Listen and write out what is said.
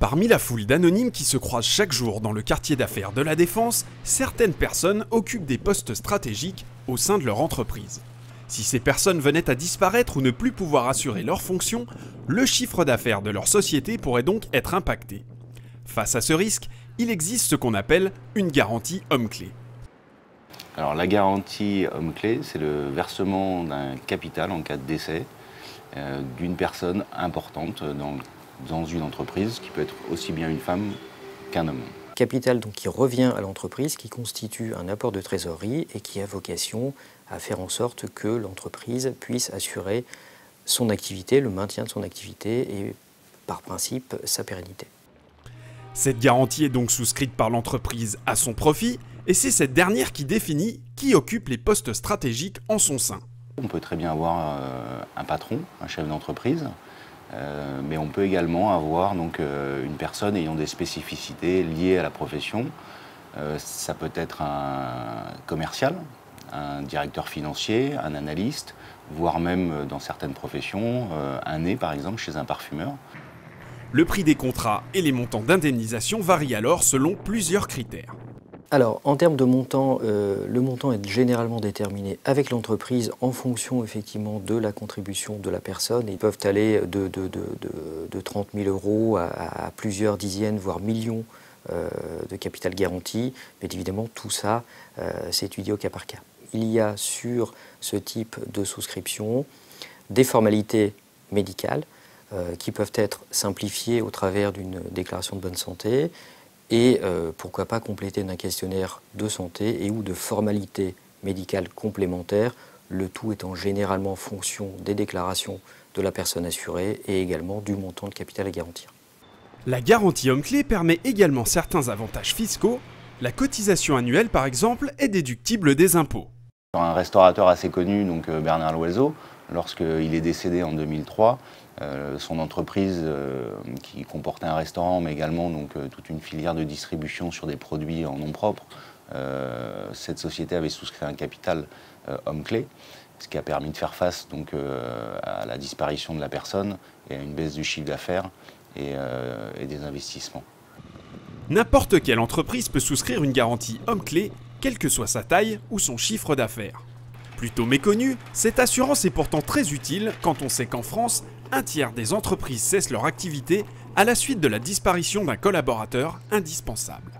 Parmi la foule d'anonymes qui se croisent chaque jour dans le quartier d'affaires de la Défense, certaines personnes occupent des postes stratégiques au sein de leur entreprise. Si ces personnes venaient à disparaître ou ne plus pouvoir assurer leurs fonctions, le chiffre d'affaires de leur société pourrait donc être impacté. Face à ce risque, il existe ce qu'on appelle une garantie homme-clé. Alors la garantie homme-clé, c'est le versement d'un capital en cas de décès d'une personne importante dans une entreprise, qui peut être aussi bien une femme qu'un homme. Capital donc qui revient à l'entreprise, qui constitue un apport de trésorerie et qui a vocation à faire en sorte que l'entreprise puisse assurer son activité, le maintien de son activité et par principe sa pérennité. Cette garantie est donc souscrite par l'entreprise à son profit et c'est cette dernière qui définit qui occupe les postes stratégiques en son sein. On peut très bien avoir un patron, un chef d'entreprise, mais on peut également avoir donc, une personne ayant des spécificités liées à la profession. Ça peut être un commercial, un directeur financier, un analyste, voire même dans certaines professions, un nez par exemple chez un parfumeur. Le prix des contrats et les montants d'indemnisation varient alors selon plusieurs critères. Alors, en termes de montant, le montant est généralement déterminé avec l'entreprise en fonction effectivement de la contribution de la personne. Ils peuvent aller de 30 000 € à plusieurs dizaines, voire millions de capital garanti. Mais évidemment, tout ça, c'est étudié au cas par cas. Il y a sur ce type de souscription des formalités médicales qui peuvent être simplifiées au travers d'une déclaration de bonne santé et pourquoi pas compléter d'un questionnaire de santé et ou de formalités médicales complémentaires, le tout étant généralement en fonction des déclarations de la personne assurée et également du montant de capital à garantir. La garantie homme-clé permet également certains avantages fiscaux. La cotisation annuelle, par exemple, est déductible des impôts. Un restaurateur assez connu, donc Bernard Loiseau, lorsqu'il est décédé en 2003, son entreprise qui comportait un restaurant, mais également donc, toute une filière de distribution sur des produits en nom propre, cette société avait souscrit un capital homme-clé, ce qui a permis de faire face donc, à la disparition de la personne et à une baisse du chiffre d'affaires et des investissements. N'importe quelle entreprise peut souscrire une garantie homme-clé, quelle que soit sa taille ou son chiffre d'affaires. Plutôt méconnue, cette assurance est pourtant très utile quand on sait qu'en France, un tiers des entreprises cessent leur activité à la suite de la disparition d'un collaborateur indispensable.